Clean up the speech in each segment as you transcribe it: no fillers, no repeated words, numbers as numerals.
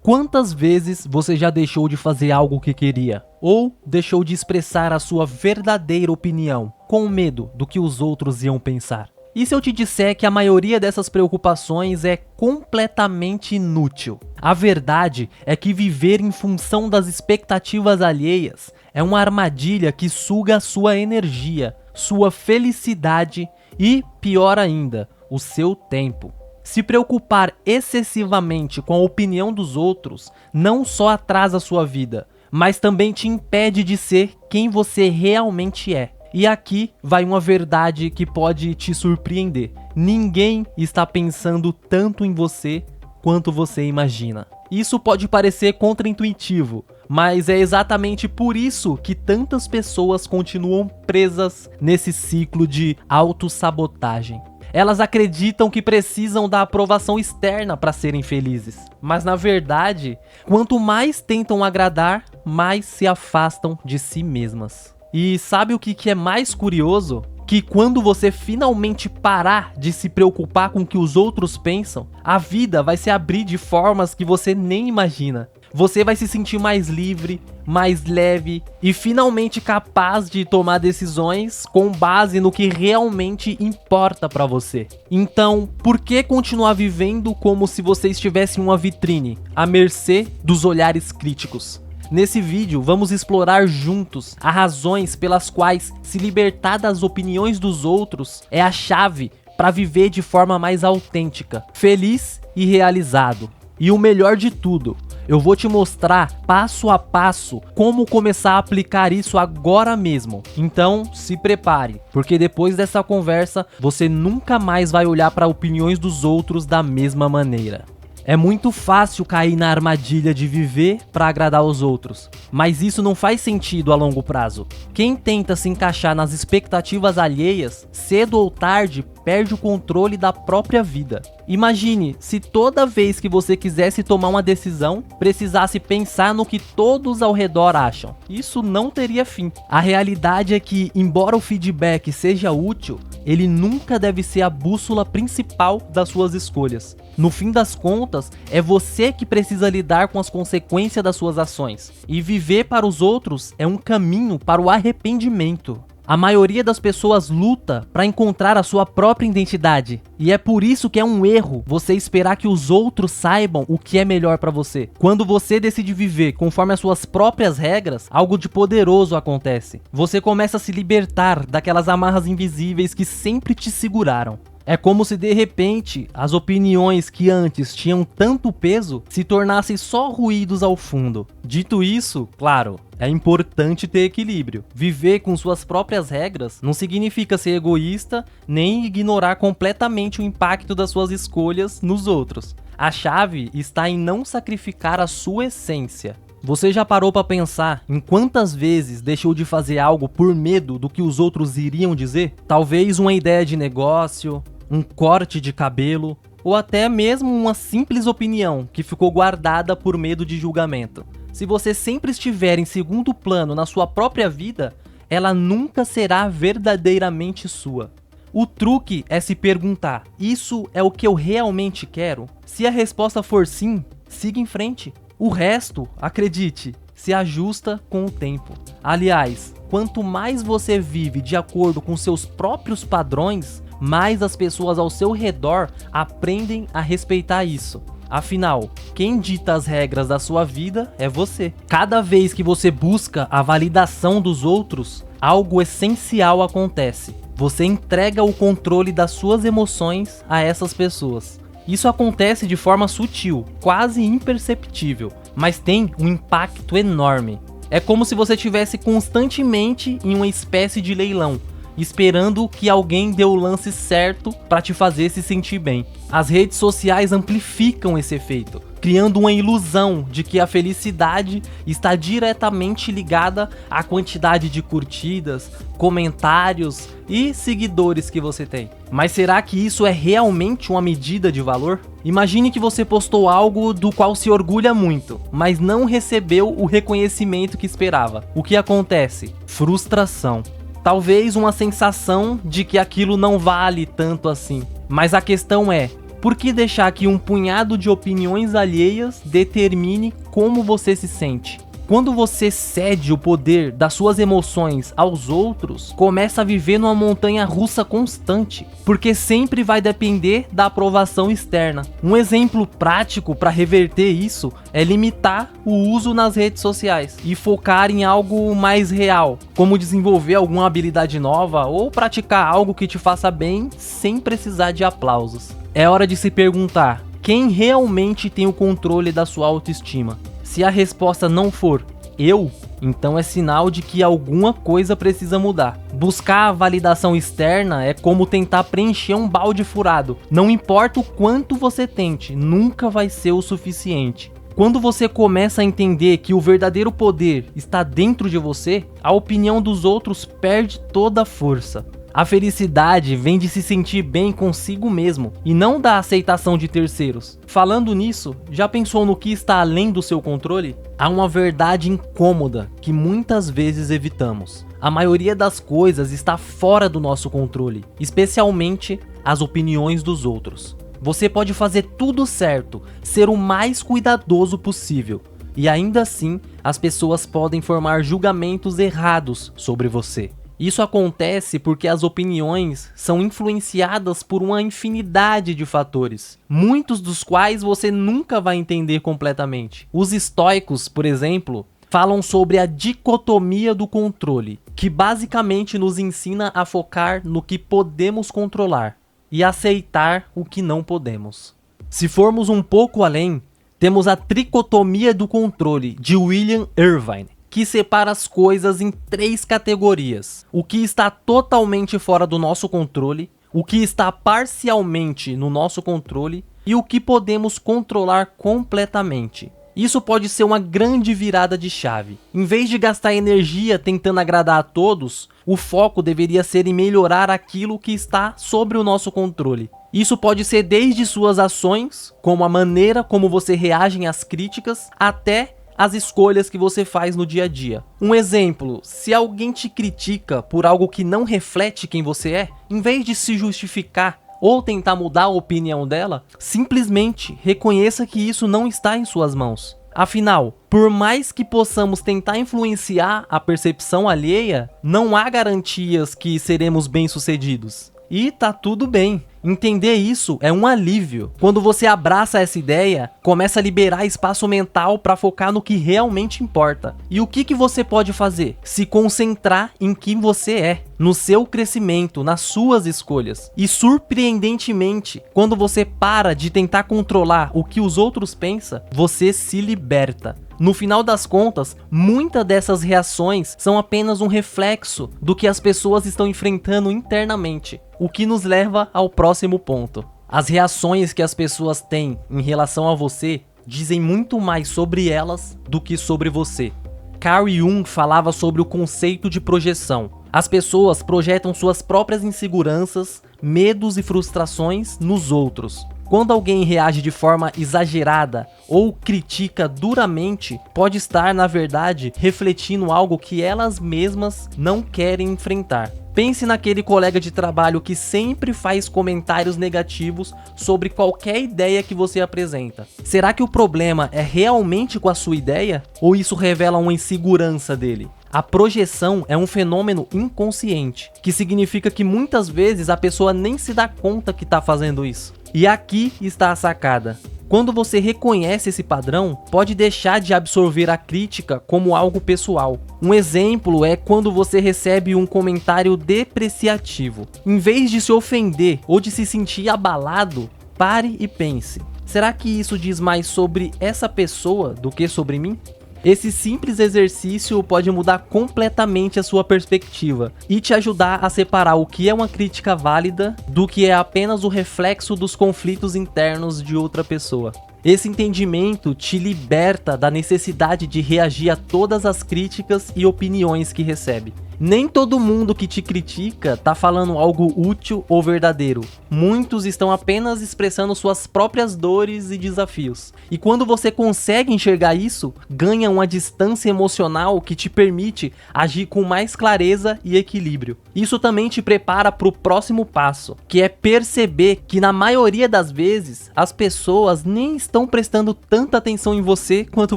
Quantas vezes você já deixou de fazer algo que queria? Ou deixou de expressar a sua verdadeira opinião, com medo do que os outros iam pensar? E se eu te disser que a maioria dessas preocupações é completamente inútil? A verdade é que viver em função das expectativas alheias é uma armadilha que suga a sua energia, sua felicidade e, pior ainda, o seu tempo. Se preocupar excessivamente com a opinião dos outros não só atrasa a sua vida, mas também te impede de ser quem você realmente é. E aqui vai uma verdade que pode te surpreender. Ninguém está pensando tanto em você quanto você imagina. Isso pode parecer contraintuitivo, mas é exatamente por isso que tantas pessoas continuam presas nesse ciclo de autossabotagem. Elas acreditam que precisam da aprovação externa para serem felizes. Mas na verdade, quanto mais tentam agradar, mais se afastam de si mesmas. E sabe o que é mais curioso? Que quando você finalmente parar de se preocupar com o que os outros pensam, a vida vai se abrir de formas que você nem imagina. Você vai se sentir mais livre, mais leve e finalmente capaz de tomar decisões com base no que realmente importa pra você. Então, por que continuar vivendo como se você estivesse em uma vitrine, à mercê dos olhares críticos? Nesse vídeo, vamos explorar juntos as razões pelas quais se libertar das opiniões dos outros é a chave para viver de forma mais autêntica, feliz e realizado. E o melhor de tudo, eu vou te mostrar passo a passo como começar a aplicar isso agora mesmo. Então, se prepare, porque depois dessa conversa, você nunca mais vai olhar para opiniões dos outros da mesma maneira. É muito fácil cair na armadilha de viver para agradar os outros, mas isso não faz sentido a longo prazo. Quem tenta se encaixar nas expectativas alheias, cedo ou tarde, perde o controle da própria vida. Imagine se toda vez que você quisesse tomar uma decisão, precisasse pensar no que todos ao redor acham. Isso não teria fim. A realidade é que, embora o feedback seja útil, ele nunca deve ser a bússola principal das suas escolhas. No fim das contas, é você que precisa lidar com as consequências das suas ações. E viver para os outros é um caminho para o arrependimento. A maioria das pessoas luta para encontrar a sua própria identidade. E é por isso que é um erro você esperar que os outros saibam o que é melhor para você. Quando você decide viver conforme as suas próprias regras, algo de poderoso acontece. Você começa a se libertar daquelas amarras invisíveis que sempre te seguraram. É como se de repente as opiniões que antes tinham tanto peso se tornassem só ruídos ao fundo. Dito isso, claro, é importante ter equilíbrio. Viver com suas próprias regras não significa ser egoísta nem ignorar completamente o impacto das suas escolhas nos outros. A chave está em não sacrificar a sua essência. Você já parou para pensar em quantas vezes deixou de fazer algo por medo do que os outros iriam dizer? Talvez uma ideia de negócio, um corte de cabelo ou até mesmo uma simples opinião que ficou guardada por medo de julgamento. Se você sempre estiver em segundo plano na sua própria vida, ela nunca será verdadeiramente sua. O truque é se perguntar: isso é o que eu realmente quero? Se a resposta for sim, siga em frente. O resto, acredite, se ajusta com o tempo. Aliás, quanto mais você vive de acordo com seus próprios padrões, mais as pessoas ao seu redor aprendem a respeitar isso. Afinal, quem dita as regras da sua vida é você. Cada vez que você busca a validação dos outros, algo essencial acontece. Você entrega o controle das suas emoções a essas pessoas. Isso acontece de forma sutil, quase imperceptível, mas tem um impacto enorme. É como se você estivesse constantemente em uma espécie de leilão, esperando que alguém dê o lance certo para te fazer se sentir bem. As redes sociais amplificam esse efeito, criando uma ilusão de que a felicidade está diretamente ligada à quantidade de curtidas, comentários e seguidores que você tem. Mas será que isso é realmente uma medida de valor? Imagine que você postou algo do qual se orgulha muito, mas não recebeu o reconhecimento que esperava. O que acontece? Frustração. Talvez uma sensação de que aquilo não vale tanto assim. Mas a questão é, Por que deixar que um punhado de opiniões alheias determine como você se sente? Quando você cede o poder das suas emoções aos outros, começa a viver numa montanha russa constante, porque sempre vai depender da aprovação externa. Um exemplo prático para reverter isso é limitar o uso nas redes sociais e focar em algo mais real, como desenvolver alguma habilidade nova ou praticar algo que te faça bem sem precisar de aplausos. É hora de se perguntar: quem realmente tem o controle da sua autoestima? Se a resposta não for eu, então é sinal de que alguma coisa precisa mudar. Buscar a validação externa é como tentar preencher um balde furado. Não importa o quanto você tente, nunca vai ser o suficiente. Quando você começa a entender que o verdadeiro poder está dentro de você, a opinião dos outros perde toda a força. A felicidade vem de se sentir bem consigo mesmo e não da aceitação de terceiros. Falando nisso, já pensou no que está além do seu controle? Há uma verdade incômoda que muitas vezes evitamos. A maioria das coisas está fora do nosso controle, especialmente as opiniões dos outros. Você pode fazer tudo certo, ser o mais cuidadoso possível, e ainda assim as pessoas podem formar julgamentos errados sobre você. Isso acontece porque as opiniões são influenciadas por uma infinidade de fatores, muitos dos quais você nunca vai entender completamente. Os estoicos, por exemplo, falam sobre a dicotomia do controle, que basicamente nos ensina a focar no que podemos controlar e aceitar o que não podemos. Se formos um pouco além, temos a tricotomia do controle, de William Irvine, que separa as coisas em 3 categorias: o que está totalmente fora do nosso controle, o que está parcialmente no nosso controle e o que podemos controlar completamente. Isso pode ser uma grande virada de chave. Em vez de gastar energia tentando agradar a todos, o foco deveria ser em melhorar aquilo que está sob o nosso controle. Isso pode ser desde suas ações, como a maneira como você reage às críticas, até as escolhas que você faz no dia a dia. Um exemplo: se alguém te critica por algo que não reflete quem você é, em vez de se justificar ou tentar mudar a opinião dela, simplesmente reconheça que isso não está em suas mãos. Afinal, por mais que possamos tentar influenciar a percepção alheia, não há garantias que seremos bem-sucedidos. E tá tudo bem. Entender isso é um alívio. Quando você abraça essa ideia, começa a liberar espaço mental para focar no que realmente importa. E o que você pode fazer? Se concentrar em quem você é, no seu crescimento, nas suas escolhas. E surpreendentemente, quando você para de tentar controlar o que os outros pensam, você se liberta. No final das contas, muitas dessas reações são apenas um reflexo do que as pessoas estão enfrentando internamente, o que nos leva ao próximo ponto. As reações que as pessoas têm em relação a você dizem muito mais sobre elas do que sobre você. Carl Jung falava sobre o conceito de projeção. As pessoas projetam suas próprias inseguranças, medos e frustrações nos outros. Quando alguém reage de forma exagerada ou critica duramente, pode estar, na verdade, refletindo algo que elas mesmas não querem enfrentar. Pense naquele colega de trabalho que sempre faz comentários negativos sobre qualquer ideia que você apresenta. Será que o problema é realmente com a sua ideia? Ou isso revela uma insegurança dele? A projeção é um fenômeno inconsciente, que significa que muitas vezes a pessoa nem se dá conta que está fazendo isso. E aqui está a sacada. Quando você reconhece esse padrão, pode deixar de absorver a crítica como algo pessoal. Um exemplo é quando você recebe um comentário depreciativo. Em vez de se ofender ou de se sentir abalado, pare e pense: será que isso diz mais sobre essa pessoa do que sobre mim? Esse simples exercício pode mudar completamente a sua perspectiva e te ajudar a separar o que é uma crítica válida do que é apenas o reflexo dos conflitos internos de outra pessoa. Esse entendimento te liberta da necessidade de reagir a todas as críticas e opiniões que recebe. Nem todo mundo que te critica tá falando algo útil ou verdadeiro. Muitos estão apenas expressando suas próprias dores e desafios. E quando você consegue enxergar isso, ganha uma distância emocional que te permite agir com mais clareza e equilíbrio. Isso também te prepara para o próximo passo, que é perceber que na maioria das vezes as pessoas nem estão prestando tanta atenção em você quanto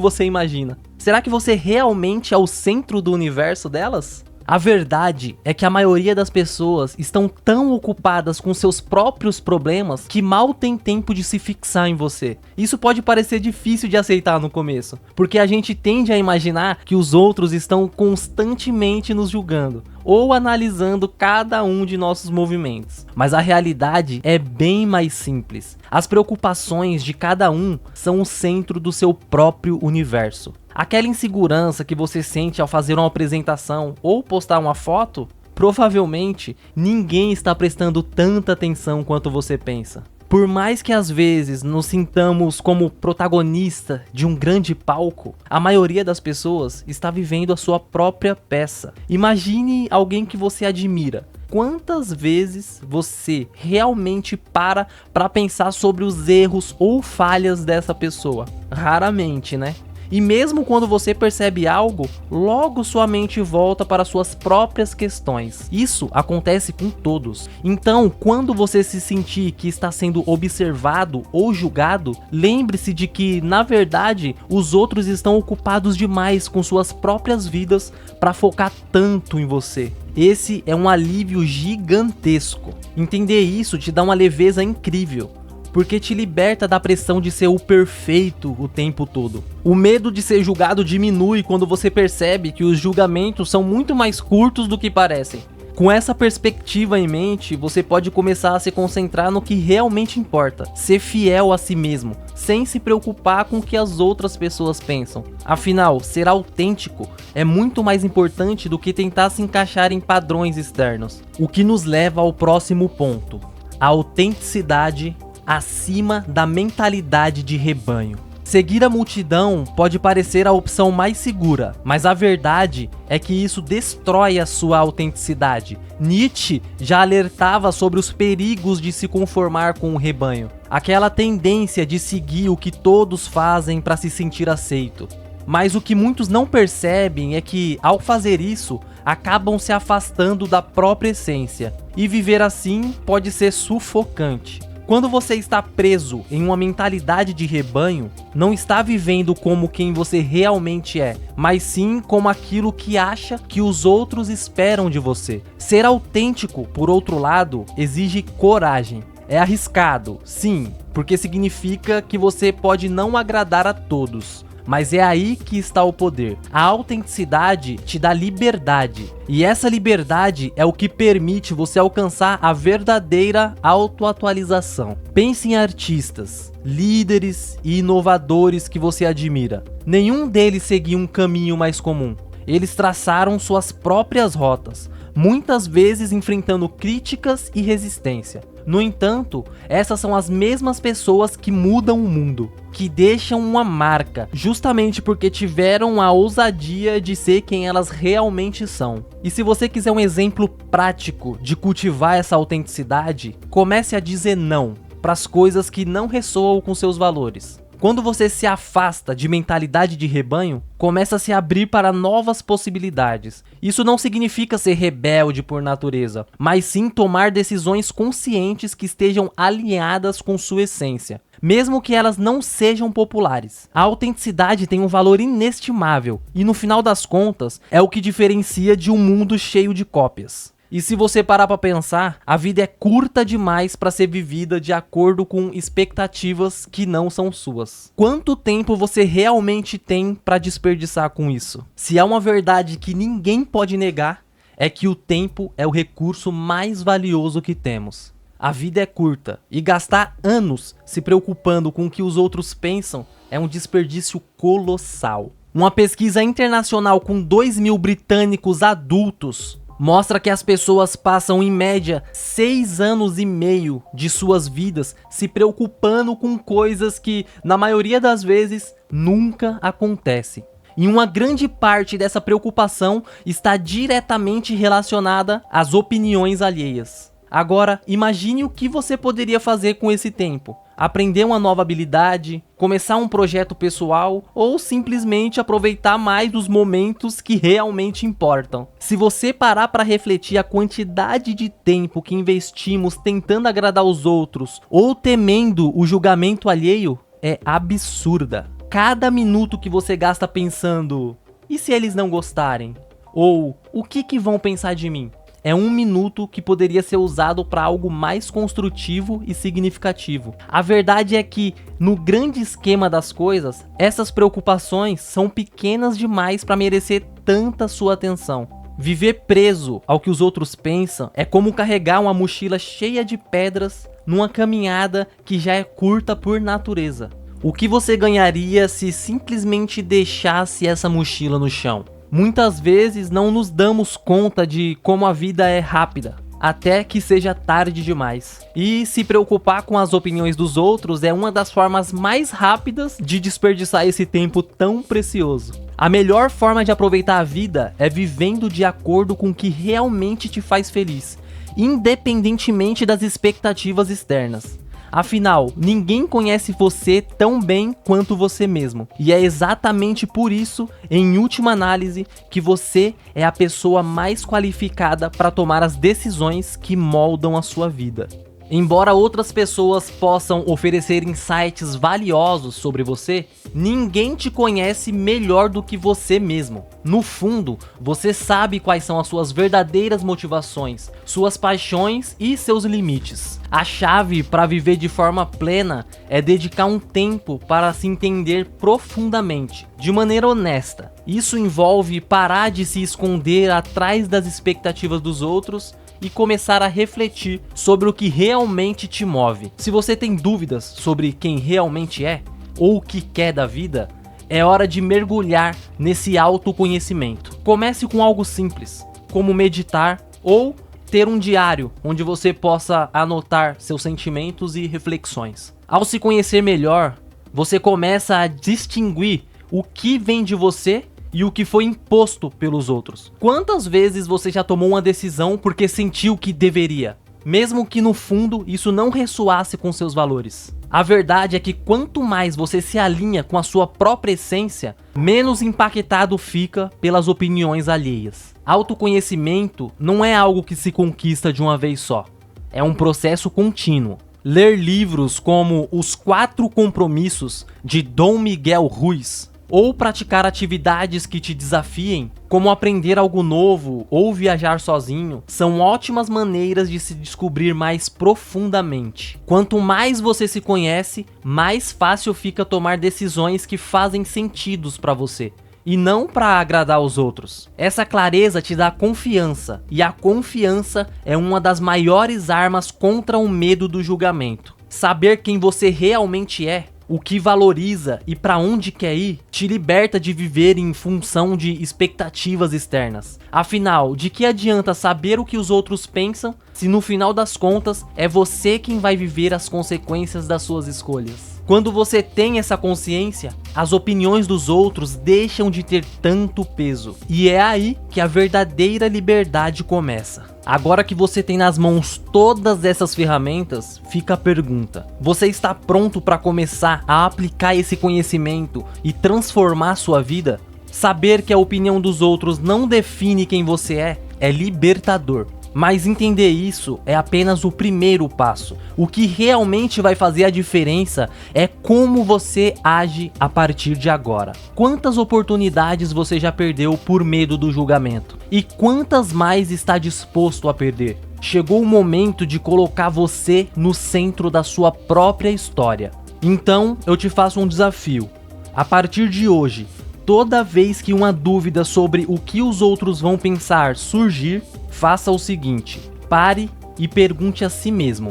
você imagina. Será que você realmente é o centro do universo delas? A verdade é que a maioria das pessoas estão tão ocupadas com seus próprios problemas que mal tem tempo de se fixar em você. Isso pode parecer difícil de aceitar no começo, porque a gente tende a imaginar que os outros estão constantemente nos julgando ou analisando cada um de nossos movimentos. Mas a realidade é bem mais simples. As preocupações de cada um são o centro do seu próprio universo. Aquela insegurança que você sente ao fazer uma apresentação ou postar uma foto, provavelmente ninguém está prestando tanta atenção quanto você pensa. Por mais que às vezes nos sintamos como protagonista de um grande palco, a maioria das pessoas está vivendo a sua própria peça. Imagine alguém que você admira. Quantas vezes você realmente para pensar sobre os erros ou falhas dessa pessoa? Raramente, né? E mesmo quando você percebe algo, logo sua mente volta para suas próprias questões. Isso acontece com todos. Então, quando você se sentir que está sendo observado ou julgado, lembre-se de que, na verdade, os outros estão ocupados demais com suas próprias vidas para focar tanto em você. Esse é um alívio gigantesco. Entender isso te dá uma leveza incrível, porque te liberta da pressão de ser o perfeito o tempo todo. O medo de ser julgado diminui quando você percebe que os julgamentos são muito mais curtos do que parecem. Com essa perspectiva em mente, você pode começar a se concentrar no que realmente importa, ser fiel a si mesmo, sem se preocupar com o que as outras pessoas pensam. Afinal, ser autêntico é muito mais importante do que tentar se encaixar em padrões externos. O que nos leva ao próximo ponto: a autenticidade acima da mentalidade de rebanho. Seguir a multidão pode parecer a opção mais segura, mas a verdade é que isso destrói a sua autenticidade. Nietzsche já alertava sobre os perigos de se conformar com o rebanho, aquela tendência de seguir o que todos fazem para se sentir aceito. Mas o que muitos não percebem é que, ao fazer isso, acabam se afastando da própria essência, e viver assim pode ser sufocante. Quando você está preso em uma mentalidade de rebanho, não está vivendo como quem você realmente é, mas sim como aquilo que acha que os outros esperam de você. Ser autêntico, por outro lado, exige coragem. É arriscado, sim, porque significa que você pode não agradar a todos. Mas é aí que está o poder. A autenticidade te dá liberdade. E essa liberdade é o que permite você alcançar a verdadeira autoatualização. Pense em artistas, líderes e inovadores que você admira. Nenhum deles seguia um caminho mais comum. Eles traçaram suas próprias rotas, muitas vezes enfrentando críticas e resistência. No entanto, essas são as mesmas pessoas que mudam o mundo, que deixam uma marca, justamente porque tiveram a ousadia de ser quem elas realmente são. E se você quiser um exemplo prático de cultivar essa autenticidade, comece a dizer não para as coisas que não ressoam com seus valores. Quando você se afasta de mentalidade de rebanho, começa a se abrir para novas possibilidades. Isso não significa ser rebelde por natureza, mas sim tomar decisões conscientes que estejam alinhadas com sua essência, mesmo que elas não sejam populares. A autenticidade tem um valor inestimável e, no final das contas, é o que diferencia de um mundo cheio de cópias. E se você parar pra pensar, a vida é curta demais pra ser vivida de acordo com expectativas que não são suas. Quanto tempo você realmente tem pra desperdiçar com isso? Se há uma verdade que ninguém pode negar, é que o tempo é o recurso mais valioso que temos. A vida é curta e gastar anos se preocupando com o que os outros pensam é um desperdício colossal. Uma pesquisa internacional com 2.000 britânicos adultos mostra que as pessoas passam em média 6 anos e meio de suas vidas se preocupando com coisas que, na maioria das vezes, nunca acontecem. E uma grande parte dessa preocupação está diretamente relacionada às opiniões alheias. Agora, imagine o que você poderia fazer com esse tempo. Aprender uma nova habilidade, começar um projeto pessoal ou simplesmente aproveitar mais os momentos que realmente importam. Se você parar para refletir a quantidade de tempo que investimos tentando agradar os outros ou temendo o julgamento alheio, é absurda. Cada minuto que você gasta pensando, e se eles não gostarem? Ou, o que vão pensar de mim? É um minuto que poderia ser usado para algo mais construtivo e significativo. A verdade é que, no grande esquema das coisas, essas preocupações são pequenas demais para merecer tanta sua atenção. Viver preso ao que os outros pensam é como carregar uma mochila cheia de pedras numa caminhada que já é curta por natureza. O que você ganharia se simplesmente deixasse essa mochila no chão? Muitas vezes não nos damos conta de como a vida é rápida, até que seja tarde demais. E se preocupar com as opiniões dos outros é uma das formas mais rápidas de desperdiçar esse tempo tão precioso. A melhor forma de aproveitar a vida é vivendo de acordo com o que realmente te faz feliz, independentemente das expectativas externas. Afinal, ninguém conhece você tão bem quanto você mesmo. E é exatamente por isso, em última análise, que você é a pessoa mais qualificada para tomar as decisões que moldam a sua vida. Embora outras pessoas possam oferecer insights valiosos sobre você, ninguém te conhece melhor do que você mesmo. No fundo, você sabe quais são as suas verdadeiras motivações, suas paixões e seus limites. A chave para viver de forma plena é dedicar um tempo para se entender profundamente, de maneira honesta. Isso envolve parar de se esconder atrás das expectativas dos outros e começar a refletir sobre o que realmente te move. Se você tem dúvidas sobre quem realmente é ou o que quer da vida, é hora de mergulhar nesse autoconhecimento. Comece com algo simples, como meditar ou ter um diário onde você possa anotar seus sentimentos e reflexões. Ao se conhecer melhor, você começa a distinguir o que vem de você e o que foi imposto pelos outros. Quantas vezes você já tomou uma decisão porque sentiu que deveria, mesmo que no fundo isso não ressoasse com seus valores? A verdade é que quanto mais você se alinha com a sua própria essência, menos impactado fica pelas opiniões alheias. Autoconhecimento não é algo que se conquista de uma vez só. É um processo contínuo. Ler livros como Os 4 Compromissos, de Dom Miguel Ruiz, ou praticar atividades que te desafiem, como aprender algo novo ou viajar sozinho, são ótimas maneiras de se descobrir mais profundamente. Quanto mais você se conhece, mais fácil fica tomar decisões que fazem sentido para você, e não para agradar os outros. Essa clareza te dá confiança, e a confiança é uma das maiores armas contra o medo do julgamento. Saber quem você realmente é, o que valoriza e para onde quer ir, te liberta de viver em função de expectativas externas. Afinal, de que adianta saber o que os outros pensam, se no final das contas é você quem vai viver as consequências das suas escolhas? Quando você tem essa consciência, as opiniões dos outros deixam de ter tanto peso. E é aí que a verdadeira liberdade começa. Agora que você tem nas mãos todas essas ferramentas, fica a pergunta: você está pronto para começar a aplicar esse conhecimento e transformar sua vida? Saber que a opinião dos outros não define quem você é libertador. Mas entender isso é apenas o primeiro passo. O que realmente vai fazer a diferença é como você age a partir de agora. Quantas oportunidades você já perdeu por medo do julgamento? E quantas mais está disposto a perder? Chegou o momento de colocar você no centro da sua própria história. Então, eu te faço um desafio. A partir de hoje, toda vez que uma dúvida sobre o que os outros vão pensar surgir, faça o seguinte: pare e pergunte a si mesmo: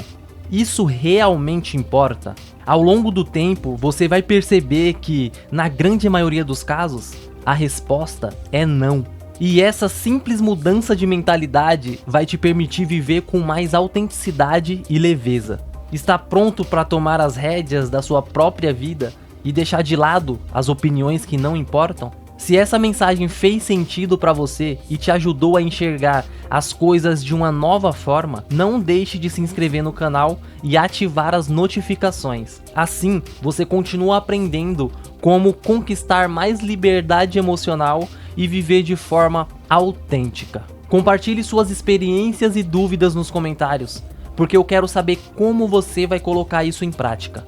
isso realmente importa? Ao longo do tempo, você vai perceber que, na grande maioria dos casos, a resposta é não. E essa simples mudança de mentalidade vai te permitir viver com mais autenticidade e leveza. Está pronto para tomar as rédeas da sua própria vida e deixar de lado as opiniões que não importam? Se Se essa mensagem fez sentido para você e te ajudou a enxergar as coisas de uma nova forma, não deixe de se inscrever no canal e ativar as notificações. Assim, você continua aprendendo como conquistar mais liberdade emocional e viver de forma autêntica. Compartilhe suas experiências e dúvidas nos comentários, porque eu quero saber como você vai colocar isso em prática.